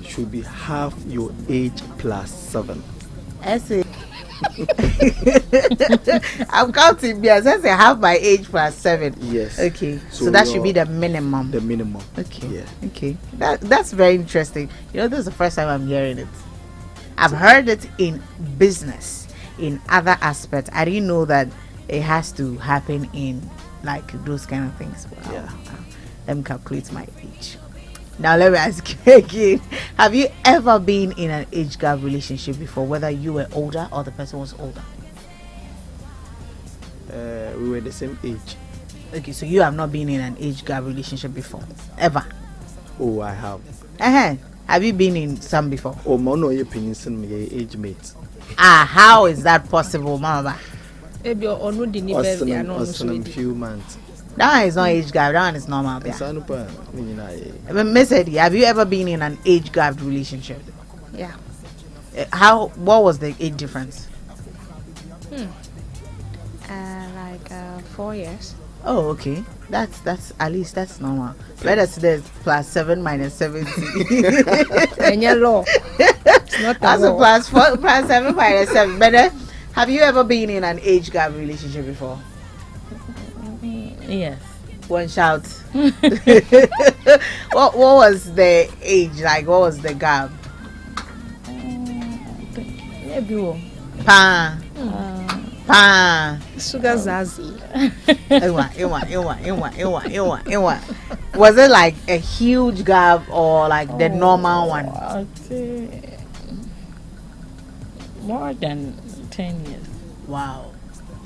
should be half your age plus 7. I say I'm counting because I say half my age plus 7. Yes. Okay. So that should be the minimum. The minimum. Okay. Yeah. Okay. That's very interesting. You know, this is the first time I'm hearing it. I've heard it in business, in other aspects. I didn't know that it has to happen in like those kind of things. Wow. Yeah. Let me calculate my age. Now let me ask you again. Have you ever been in an age gap relationship before, whether you were older or the person was older? We were the same age. Okay, so you have not been in an age gap relationship before, ever? Oh, I have. Have you been in some before? Oh, mono your opinions and my age mates. How is that possible, Mama? Maybe or no the few months. That one is not age gap. That one is normal. Miss Eddie, have you ever been in an age gap relationship? Yeah. What was the age difference? Like 4 years. Oh, okay. That's at least that's normal. Better today plus 7 minus 70. And your law. It's not that's a plus 4 plus 7 minus 7. Better. Have you ever been in an age gap relationship before? Yes. One shout. What was the age like? What was the gap? Maybe Pa. Sugar Zazie. Was it like a huge gap or like the normal one? I'd say more than 10 years. Wow.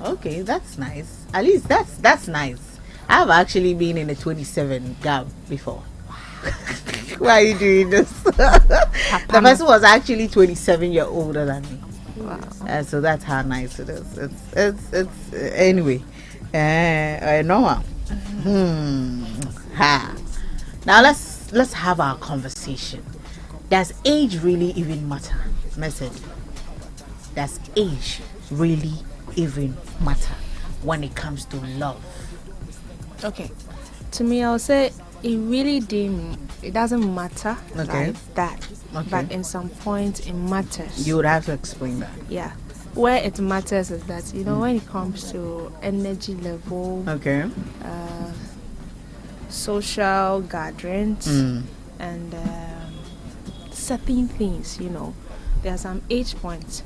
Okay, that's nice. At least that's nice. I've actually been in a 27 gap before. Why are you doing this? The person was actually 27 years older than me. Wow. So that's how nice it is. It's anyway. Normal. Now let's have our conversation. Does age really even matter? Message. Does age really even matter when it comes to love? Okay. To me, I'll say it really didn't. It doesn't matter like that. Okay. But in some point, it matters. You would have to explain that. Yeah. Where it matters is that, you know, when it comes to energy level, social gatherings, and certain things, you know, there are some age points.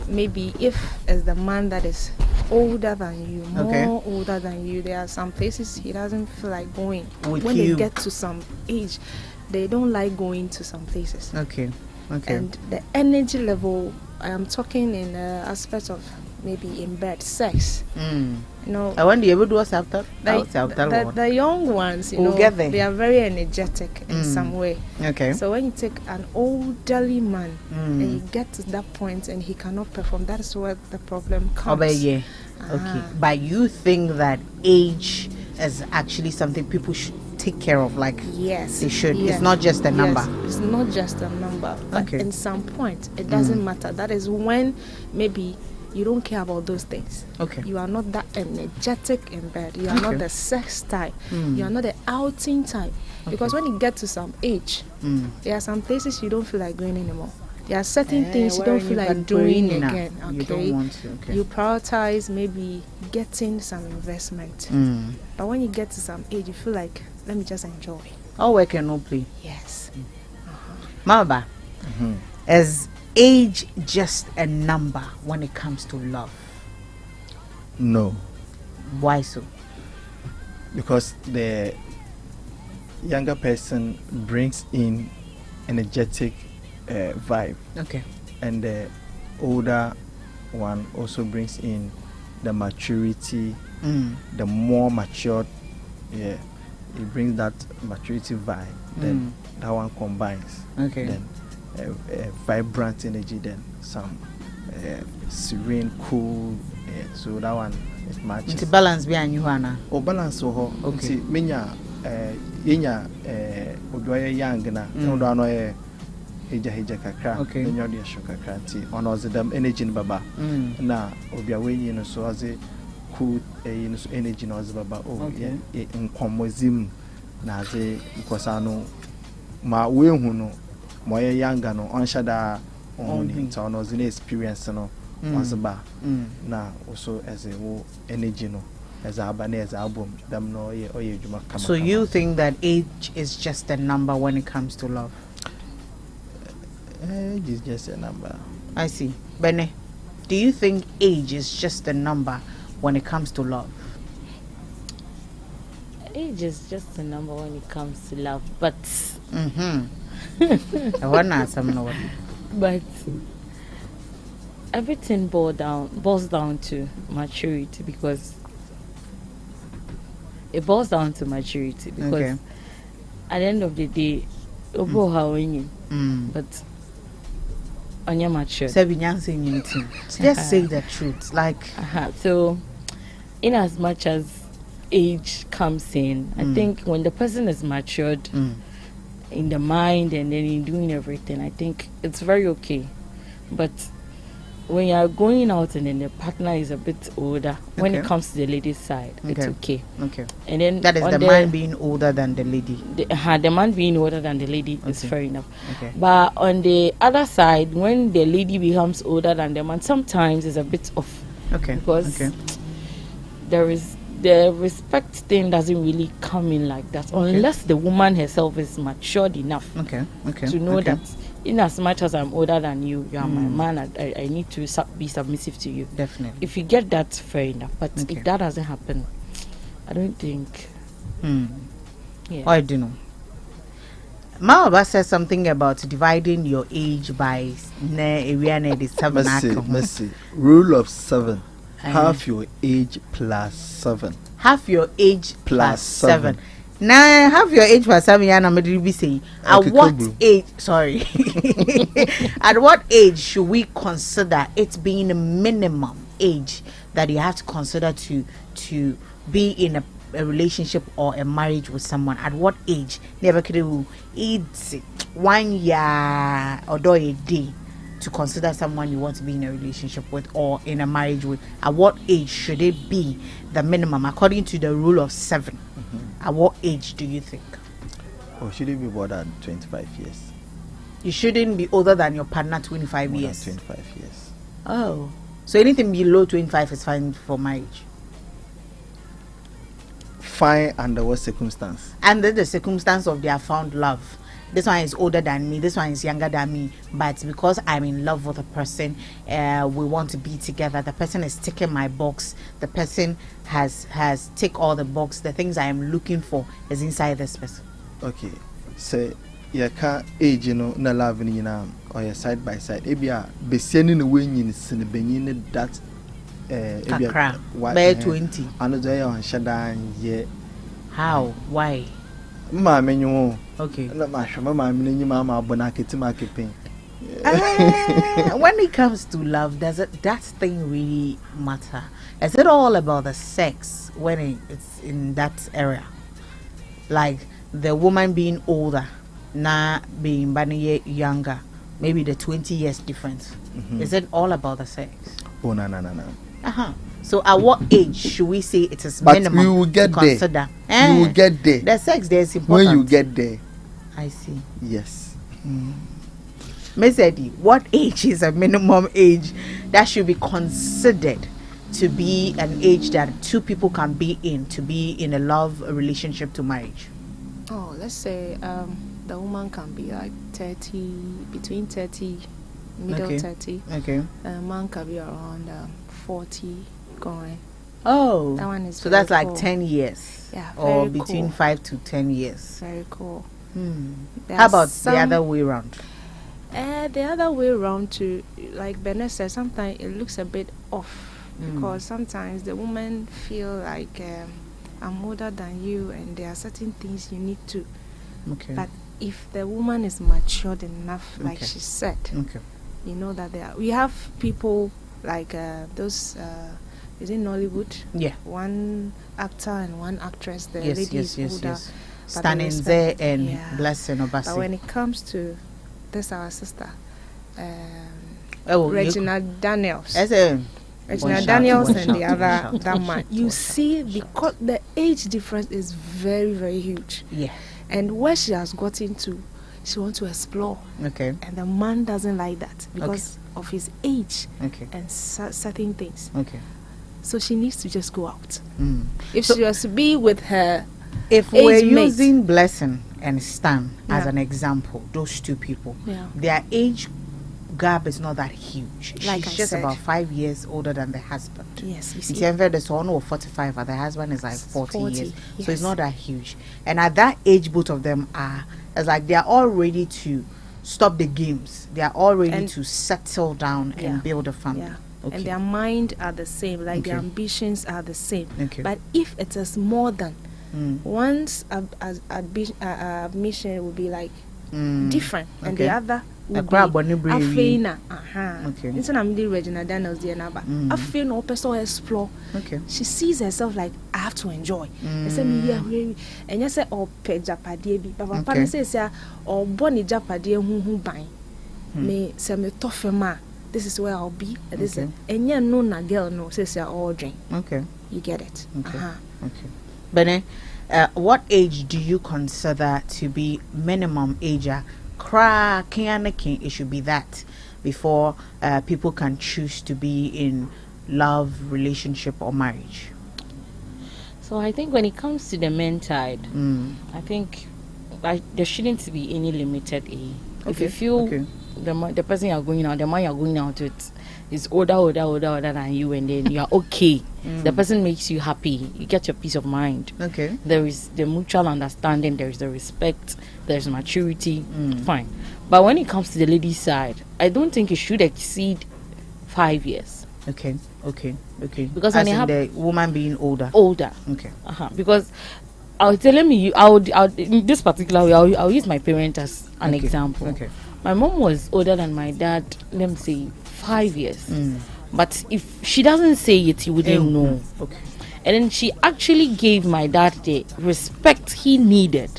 Maybe if it's the man that is older than you, more older than you, there are some places he doesn't feel like going. When they get to some age, they don't like going to some places. Okay. And the energy level, I am talking in aspects of maybe in bed, sex. You know, I want to be able to do what's after. The young ones, you know, they are very energetic in some way. Okay. So when you take an elderly man and you get to that point and he cannot perform, that is where the problem comes. Okay. But you think that age is actually something people should take care of, like yes, they should. Yes. It's not just a number. It's not just a number. But in some point, it doesn't matter. That is when maybe you don't care about those things. Okay. You are not that energetic in bed. You are not the sex type. You are not the outing type. Because when you get to some age, there are some places you don't feel like going anymore. There are certain things you don't feel like doing again. Okay. You don't want to. Okay. You prioritize maybe getting some investment. But when you get to some age, you feel like, let me just enjoy. All work and no play. Yes. Mama, is age just a number when it comes to love? No. Why so? Because the younger person brings in energetic vibe. Okay. And the older one also brings in the maturity, the more matured. Yeah, it brings that maturity vibe. Then that one combines. Okay. Then vibrant energy. Then some serene, cool. So that one it matches. It's balance behind you, Hannah. Oh, balance so okay. Menya odwaye young na ndo ano hija kakra enyo de sho kakra nti ono zedam energy no baba na obia wenyi no so aze cool no so energy no aze baba nkomozim na aze nkosa no ma wehu no more younger no on shada on so no the experience no was ba na also as a energy no as a as album them no juma kama. So you think that age is just a number when it comes to love? Age is just a number. I see. Bene, do you think age is just a number when it comes to love? Age is just a number when it comes to love, but I wanna ask someone. but everything boils down to maturity, because it boils down to maturity because Okay. at the end of the day, but on your mature. Just say the truth. Like So, in as much as age comes in, I think when the person is matured in the mind and then in doing everything, I think it's very okay. But when you are going out and then the partner is a bit older, when it comes to the lady's side, it's okay. Okay. And then That is on the man being older than the lady. the man being older than the lady is fair enough. Okay. But on the other side, when the lady becomes older than the man, sometimes it's a bit off. Okay. Because there is the respect thing doesn't really come in like that unless the woman herself is matured enough to know that in as much as I'm older than you, you are my man, I need to be submissive to you. Definitely. If you get that, fair enough. But if that doesn't happen, I don't think. Yeah. I don't know. Mama said something about dividing your age by Mercy. Rule of 7. Half your age plus 7. Half your age plus 7. Now, half your age plus 7, Yana Madribi say, at what age, sorry, at what age should we consider it being a minimum age that you have to consider to be in a relationship or a marriage with someone? At what age? Never could do it's 1 year or a day to consider someone you want to be in a relationship with or in a marriage with. At what age should it be the minimum according to the rule of 7? At what age do you think? Or should it be more than 25 years? You shouldn't be older than your partner 25 More years. than 25 years. Oh, so anything below 25 is fine for marriage. Fine under what circumstance? Under the circumstance of their found love. This one is older than me, this one is younger than me, but because I'm in love with a person, we want to be together. The person is ticking my box. The person has ticked all the box. The things I am looking for is inside this person. Okay, so you can't age, na love ni na or your side by side. Ebia beseni no way ni sin benyin that Kakra, by 20. Another year on shadan ye. How? Why? Ma menyo. Okay. Na ma shoma ma menyi ma abona keti ma kepen. When it comes to love, does that thing really matter? Is it all about the sex when it's in that area? Like the woman being older, now being younger, maybe the 20 years difference. Is it all about the sex? Oh no. So at what age should we say it is But minimum we will get to consider? there. You will get there. The sex there is important. When you get there. I see. Yes. Miss Eddie, what age is a minimum age that should be considered to be an age that two people can be in a love relationship to marriage? Oh, let's say the woman can be like 30, between 30, middle 30. Okay. Man can be around 40 going. Oh, That one is so very that's like cool. 10 years. Yeah, Or very between cool. 5 to 10 years. Very cool. There How are about some- the other way around? The other way around too, like Bernard said, sometimes it looks a bit off because sometimes the woman feel like I'm older than you and there are certain things you need to. Okay. But if the woman is matured enough, like Okay. she said, Okay. you know that we have people like those, is in Nollywood? Yeah. One actor and one actress, the Yes, lady yes, is yes, older. yes. but the Standing respect- there and yeah. Blessing But when Obasi. it comes to this, our sister, Oh, Regina Daniels. Regina Regina Daniels one and shot, the one other, shot, that one man. shot, You one see, because the age difference is very, very huge. Yeah. And where she has gotten to, she wants to explore. Okay. And the man doesn't like that because of his age and certain things. Okay. So she needs to just go out. If So she was to be with her, if we're age mate. using Blessing and Stan as an example, those two people, their age gap is not that huge. Like She's I just said. about 5 years older than the husband. yes, you In see, Denver, there's one over 45, and the husband is like 40 years. So it's yes. not that huge. And at that age, both of them are, it's like they are all ready to stop the games. They are all ready And- to settle down and build a family. yeah. Okay. And their mind are the same, like their Okay. ambitions are the same. Okay. But if it is more than Mm. one's admission will be like different, and Okay. the other will grab on the be brain. afeina. Okay. Instead of me Regina Daniels the number. Afeina or person explore. Okay. She sees herself like I have to enjoy. I say me yeah, and you say or pe japadie bi. Papa Okay. say or boni japadie hu ban. Me say me tofema. This is where I'll be. This Okay. and yeah no na girl no say all drink. Okay. You get it. Okay. Okay. Bene, what age do you consider to be minimum age? It should be that before people can choose to be in love, relationship, or marriage. So I think when it comes to the men's side, I think there shouldn't be any limited age. If you feel the person you're going out, the man you're going out with is older than you, and then you're okay. The person makes you happy. You get your peace of mind. Okay. There is the mutual understanding. There is the respect. There's maturity. Fine. But when it comes to the lady side, I don't think it should exceed 5 years. Okay. Because as when in the woman being older. Okay. Because I'll in this particular way, I'll use my parents as an example. Okay. My mom was older than my dad, let me say 5 years. But if she doesn't say it, you wouldn't know. Okay. And then she actually gave my dad the respect he needed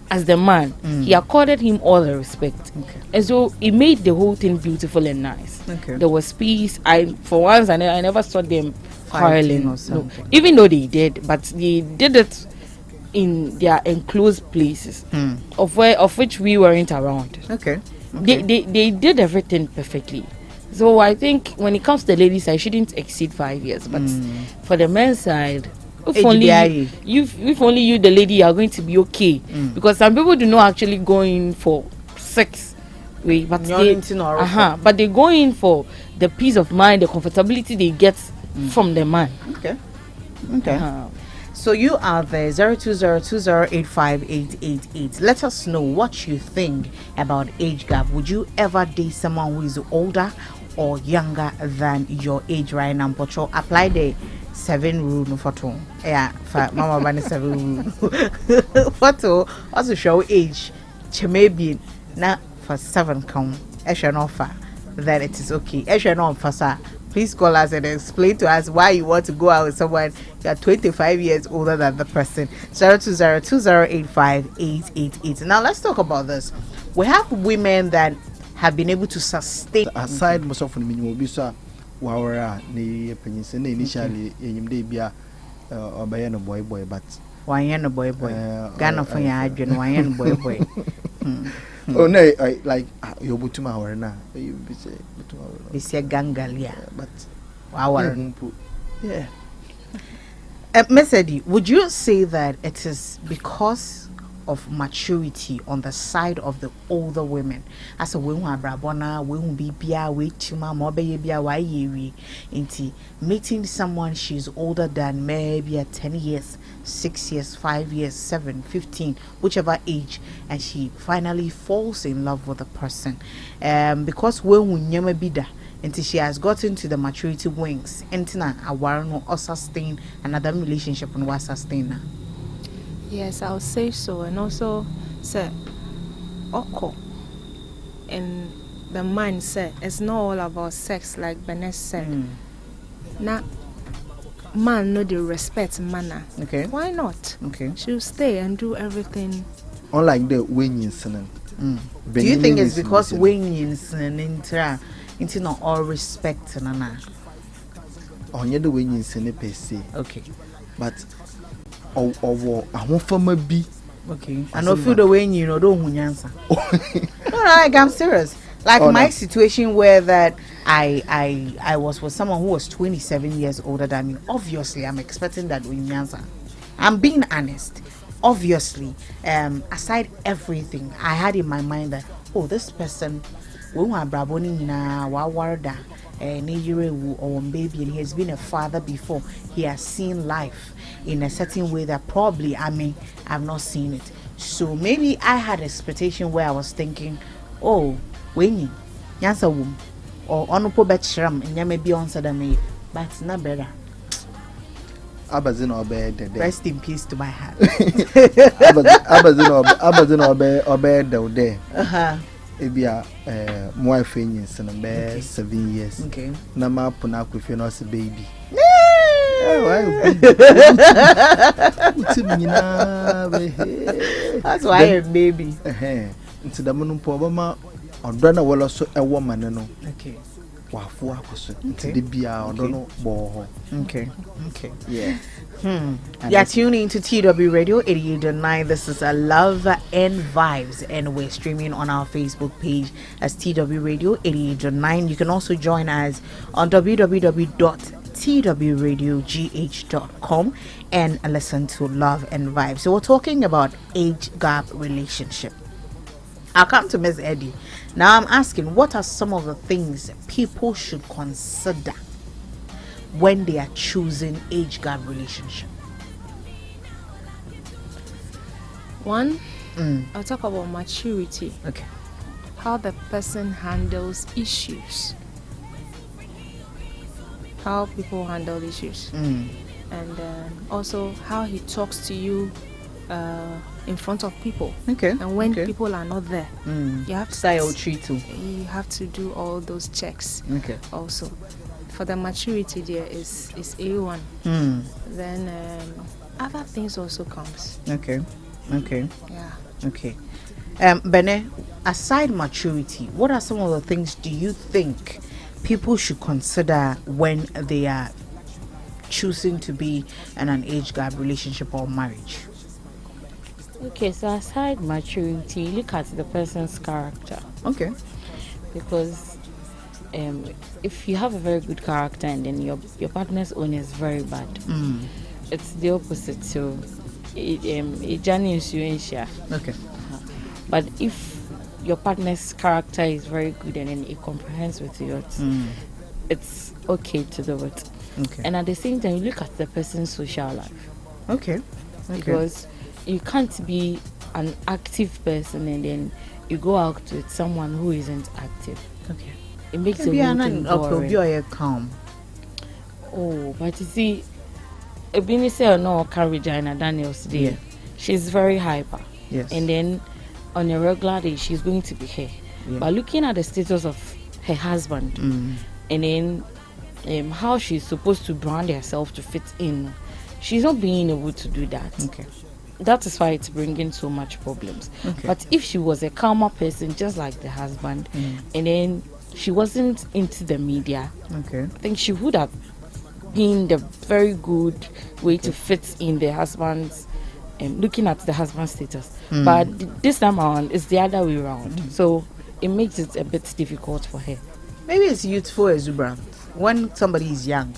as the man. He accorded him all the respect. Okay. And so it made the whole thing beautiful and nice. Okay. There was peace. For once, I never saw them Fighting quarreling. or something. No. Even though they did, but they did it in their enclosed places, of which we weren't around. Okay. They did everything perfectly. So I think when it comes to the ladies' side, I shouldn't exceed 5 years. But for the men's side, if only you, the lady, are going to be okay. Because some people do not actually go in for sex, but they go in for the peace of mind, the comfortability they get from the man. Okay. So you are there, 0202085888. Let us know what you think about age gap. Would you ever date someone who is older or younger than your age right now? Pocho, apply the 7 rule no photo. Yeah, for Mama Bani 7 rule. Photo also show age. Maybe na for 7 count. Esha offer. Then it is okay. Esha no offer, sir. Please call us and explain to us why you want to go out with someone you are 25 years older than the person. 0202085888. Now let's talk about this. We have women that have been able to sustain. Aside most of the minimum bisa wawara ni penyisen initially enyimde bia obaya no boy but Why boy Ghana for your adrian why boy. Oh no, like you butuma aware na you be say butuma aware. They say gangalia, but our yeah. Mesedi, would you say that it is because of maturity on the side of the older women? As a woman, Brabona, we won't be bia, we chima, mobe bia, why ye inti meeting someone she's older than maybe at 10 years, 6 years, 5 years, 7, 15, whichever age, and she finally falls in love with the person. Because when we never be there. Until she has gotten to the maturity wings, Entina awarno or sustain another relationship and was sustain. Yes, I'll say so. And also, sir, Oko and the man said it's not all about sex, like Benes said. Now, man, know the respect manner. Okay. Why not? Okay. She'll stay and do everything. Unlike the winning incident. Do you think it's because winning into not all respect nana? Onye the winning incident per se. Okay. But owo ahofama bi Okay. I know feel the way you know don't answer. No, like I'm serious. Like my situation where that I was with someone who was 27 years older than me. Obviously, I'm expecting that we answer. I'm being honest. Obviously, aside everything, I had in my mind that this person, when we braboni na wawarda, or baby, and he has been a father before. He has seen life in a certain way that probably I've not seen it. So maybe I had expectation where I was thinking, when you answer womb or honorable betchram and you may be answered me, but it's not better. Rest in peace to my heart. Abazin obey there. Ebia my friends and bear 7 years. Okay. Nama puna with your nurse baby. That's why I'm baby. Into the moon pobama or donna well also a woman no. Okay. Wafu into the beer or don't know. Okay. Yeah. You're tuning to TW Radio 88.9. This is a Love and Vibes, and we're streaming on our Facebook page as TW Radio 88.9. You can also join us on www.twradiogh.com and listen to Love and Vibes. So we're talking about age gap relationship. I'll come to Ms. Eddie. Now I'm asking, what are some of the things people should consider when they are choosing age gap relationship? One, I'll talk about maturity. Okay. How the person handles issues. How people handle issues. And also how he talks to you in front of people. Okay. And when people are not there, you have to style tree too. You have to do all those checks. Okay. Also, for the maturity there is A1. Then other things also comes. Okay. Yeah. Okay. Bene, aside maturity, what are some of the things do you think people should consider when they are choosing to be in an age gap relationship or marriage? Okay, so aside maturity, look at the person's character. Okay. Because if you have a very good character and then your partner's own is very bad, it's the opposite. So okay. But if your partner's character is very good and then it comprehends with yours, it's okay to do it. Okay. And at the same time, you look at the person's social life. Okay. Because you can't be an active person and then you go out with someone who isn't active. Okay. It makes the whole thing boring. Calm. Oh, but you see, Ebini say no Regina Daniels today. Yeah. She's very hyper. Yes. And then on a regular day, she's going to be here. Yeah. But looking at the status of her husband, and then how she's supposed to brand herself to fit in, she's not being able to do that. Okay. That is why it's bringing so much problems. Okay. But if she was a calmer person, just like the husband, and then she wasn't into the media, okay, I think she would have been the very good way to fit in the husband's, looking at the husband's status. But this time around, it's the other way around. So it makes it a bit difficult for her. Maybe it's youthful exuberance. When somebody is young,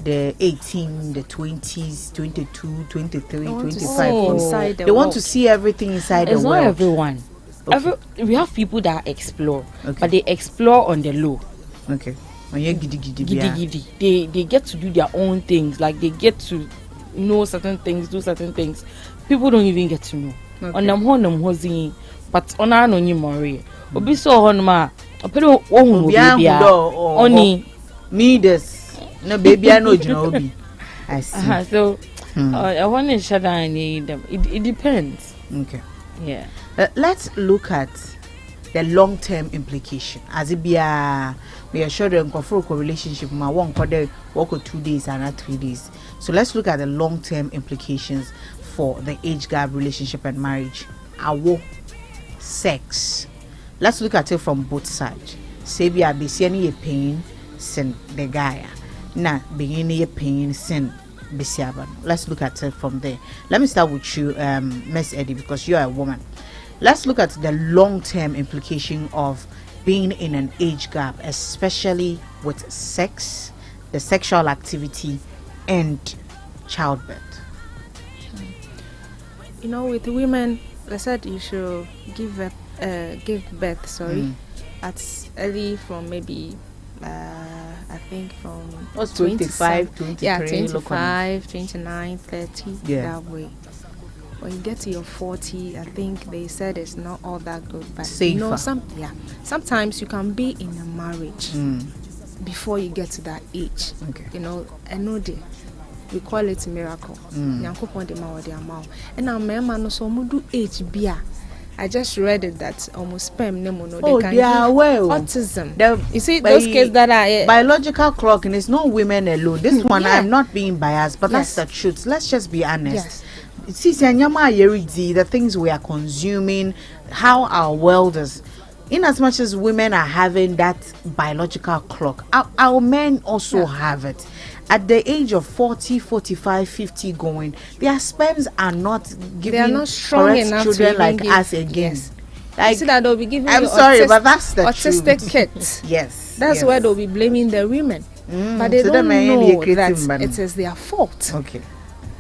the 18, the 20s, 22, 23, 25. They want to see everything inside the world. It's not everyone. Okay. We have people that explore, okay, but they explore on the low. Okay. Giddy. They get to do their own things. Like they get to know certain things, do certain things. People don't even get to know. On them honum hosing, but on our no more. Obi so honma. Opero ohun baby oni me this. No baby I know Jinobi. I see. So I want to shut down them. It depends. Okay. Yeah. Let's look at the long-term implication. As it be a sure the relationship ma one quarter work 2 days and not 3 days. So let's look at the long-term implications for the age gap relationship and marriage. Our sex. Let's look at it from both sides. Say be a pain sin the guy. Na beginning a pain sin besiaba. Let's look at it from there. Let me start with you, Miss Eddie, because you are a woman. Let's look at the long-term implication of being in an age gap, especially with sex, the sexual activity, and childbirth. You know, with women, they said you should give birth, at early from maybe, I think from 25, 23, yeah, 25, 29, 30, that way. When you get to your 40, I think they said it's not all that good, but safer. You know, sometimes you can be in a marriage before you get to that age. Okay. You know, I know we call it a miracle. And I'm no so do age bia. I just read it that almost sperm they can they are well. Autism. You see those kids that are biological clock, and it's not women alone. This one, yeah. I'm not being biased, but that's the truth. Let's just be honest. Yes. See, the things we are consuming, how our world is. In as much as women are having that biological clock, our men also have it. At the age of 40, 45, 50 going, their sperms are not giving strong enough children to like us again. Yes. Like, you see that they'll be giving I'm you sorry, but that's the autistic truth. kids. Yes. That's where they'll be blaming the women. But they so don't know that man. it is their fault. Okay.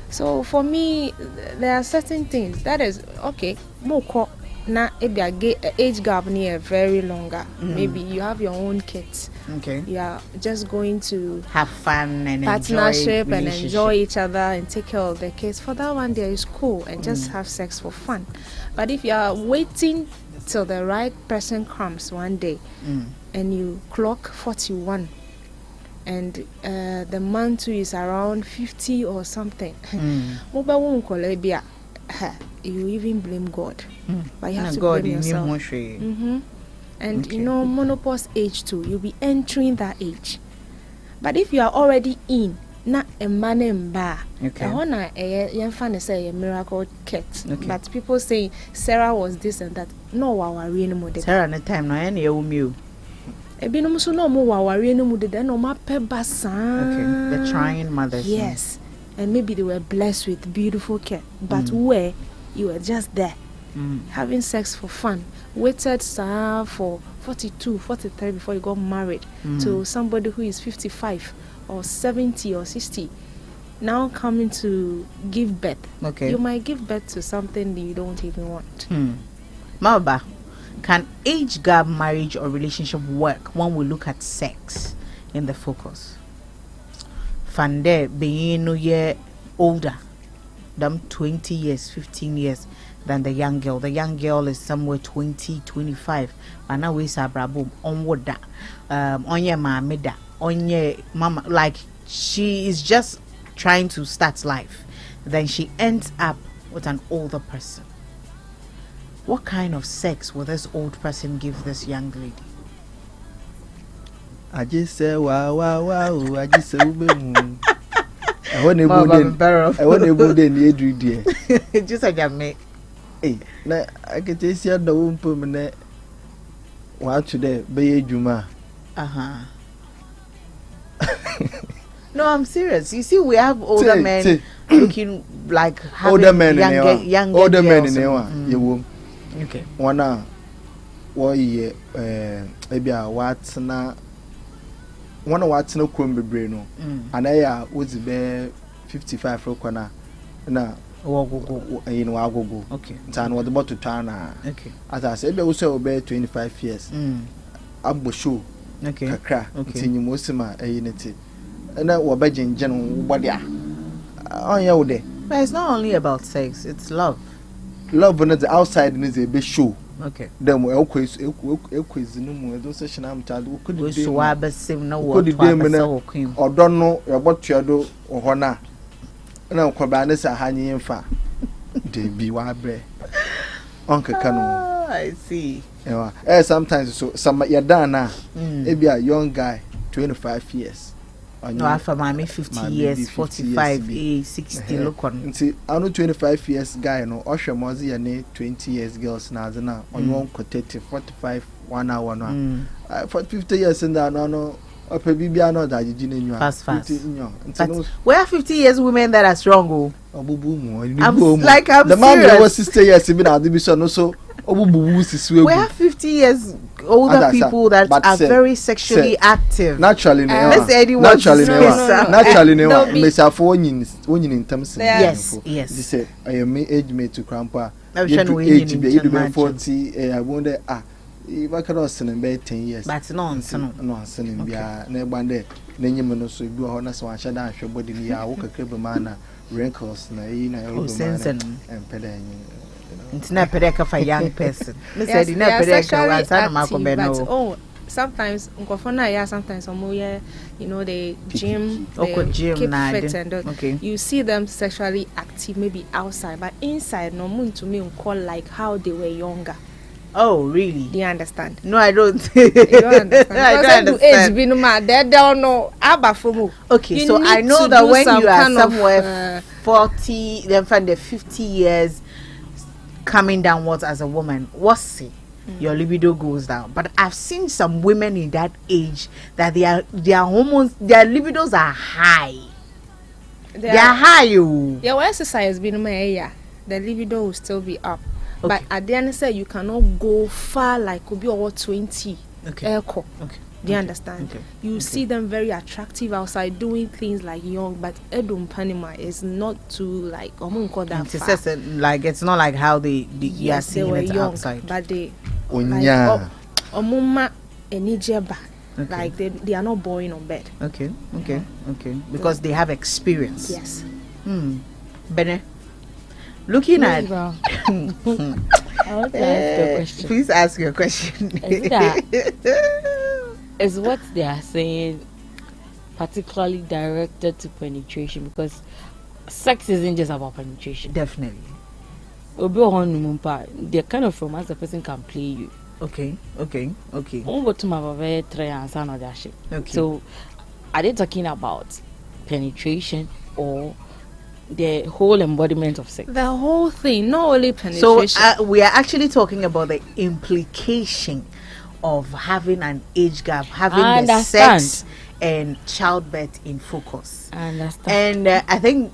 So for me, there are certain things that is okay. Moko na age gap near very longer. Maybe you have your own kids. Okay. You are just going to have fun and partnership and enjoy each other and take care of the kids. For that one, there is cool and just have sex for fun. But if you are waiting till the right person comes one day and you clock 41 and the man too is around 50 or something, you even blame God. But you have to blame yourself. And okay. You know, menopause age too, you'll be entering that age. But if you are already in, not a man and bar, you say a miracle kit. But people say Sarah was this and that. No, our real model. Sarah, at the time, no, any you. Okay, the trying mothers. Yes, and maybe they were blessed with beautiful care, but where you were just there, having sex for fun, waited for 42, 43 before you got married to somebody who is 55 or 70 or 60. Now coming to give birth, you might give birth to something that you don't even want. Maba, can age gap marriage or relationship work when we look at sex in the focus? Fande being no year older, them 20 years, 15 years than the young girl. The young girl is somewhere 20, 25. And now we say brabo onward that. On your mamida, on your mama, like she is just trying to start life. Then she ends up with an older person. What kind of sex will this old person give this young lady? I just say wow. I just say I want to go there near dear. Just like I made. Hey, I can taste your the womb permanent. What today? Be Juma. No, I'm serious. You see, we have older men looking like older men young older men in there. Okay. One maybe what's na one what's no crumb brain, and I was be 55 for corner na go. Okay. Tan was about to turn. Okay. As I said, also be 25 years. I'm sure. Okay. Kakra. Okay. Tinyu mosima unity. And that was begging general body. Oh, yeah, there. But it's not only about sex, it's love. Love on the outside is a big show. Okay. Then we always no more. Those session I'm child could be so I no or don't know about your do or honor. No, Cobanis are hanging in far. They be wabre. Uncle Cano. I see. Sometimes so some you're done now. Maybe a young guy, 25 years. No, after mommy 50 years, 45, 60, look on. See, I know 25 years guy, no, Osha Mozi and 20 years girls now, on one quotative 45, 1 hour, no. For 50 years in that, no, Ope bibia no da jiji na nwa. Fast. But we have 50 years women that are strong. Oh. I'm like I'm the man that was serious. 60 years been at the so no so We have 50 years older people that are very sexually active. Naturally, naturally, in terms. Yes. They say I am age mate to grandpa. Age be 40. I wonder if I can spend 10 years. But nonsense. Nebande. No so you are honest one shut down your body near walk a man wrinkles na and pedal. It's not pedeka for young person. Yes, they are sexually active, but sometimes sometimes you know they gym, they keep fit and you see them sexually active maybe outside, but inside no moon to me call like how they were younger. Oh, really? Do you understand? No, I don't. You don't understand. I don't understand. They don't know. Okay, so I know that when you are somewhere 40, then find the 50 years coming downwards as a woman, what's it? Your libido goes down. But I've seen some women in that age that their hormones, their libidos are high. They are high. Yeah, well, exercise being my the libido will still be up. But at the end, say you cannot go far like could be over 20. Okay. Do you understand? You see them very attractive outside doing things like young, but Edum Panama is not too like that like it's not like how they are seeing it young, outside. But they like they are not boring on bed. Okay. Because they have experience. Yes. Bene. Looking at I want to ask a question. Please ask your question. Is what they are saying particularly directed to penetration? Because sex isn't just about penetration. Definitely. They're kind of from as the person can play you. Okay. So are they talking about penetration or the whole embodiment of sex? The whole thing, not only penetration. So we are actually talking about the implication of having an age gap, having the sex and childbirth in focus. I understand. And I think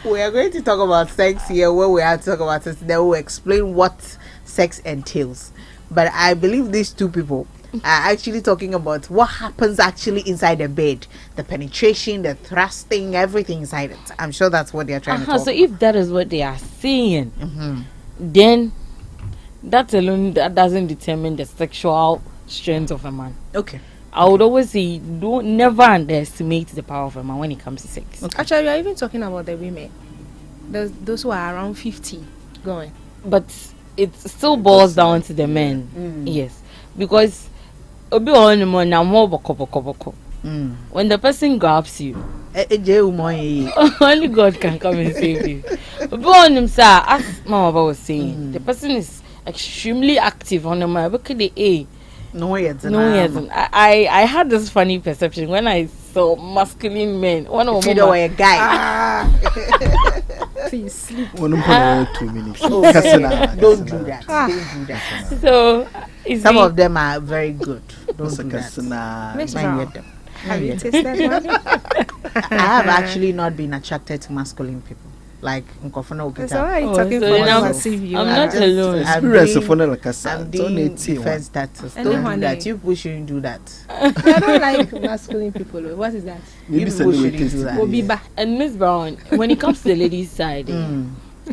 we are going to talk about sex here. Where we are to talk about it, then we'll explain what sex entails. But I believe these two people are actually talking about what happens actually inside the bed, the penetration, the thrusting, everything inside it. I'm sure that's what they're trying to talk so if that is what they are seeing, then that alone that doesn't determine the sexual strength of a man. Okay. I would always say never underestimate the power of a man when it comes to sex. Actually, you are even talking about the women, those who are around 50 going. But it still boils down to the men. Yes, because when the person grabs you, only God can come and save you. As Mama was saying, the person is extremely active on the mind. Look at the A. No, I had this funny perception when I saw masculine men. One of them a guy. Please sleep. 2 minutes. Don't do that. So some of them are very good. Don't do that. Miss Brown, have you tasted one? I have actually not been attracted to masculine people. Like That's all right. Talking for I'm not alone. I'm doing defense status. Don't do that. You people shouldn't do that. I don't like masculine people. What is that? You people shouldn't do that. And Miss Brown, when it comes to the ladies' side,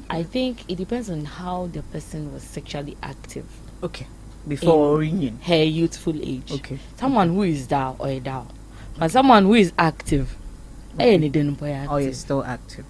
I think it depends on how the person was sexually active. Okay. Before reunion. Her youthful age. Okay. Someone who is down or a down. But someone who is active. Okay. Oh, you're still active.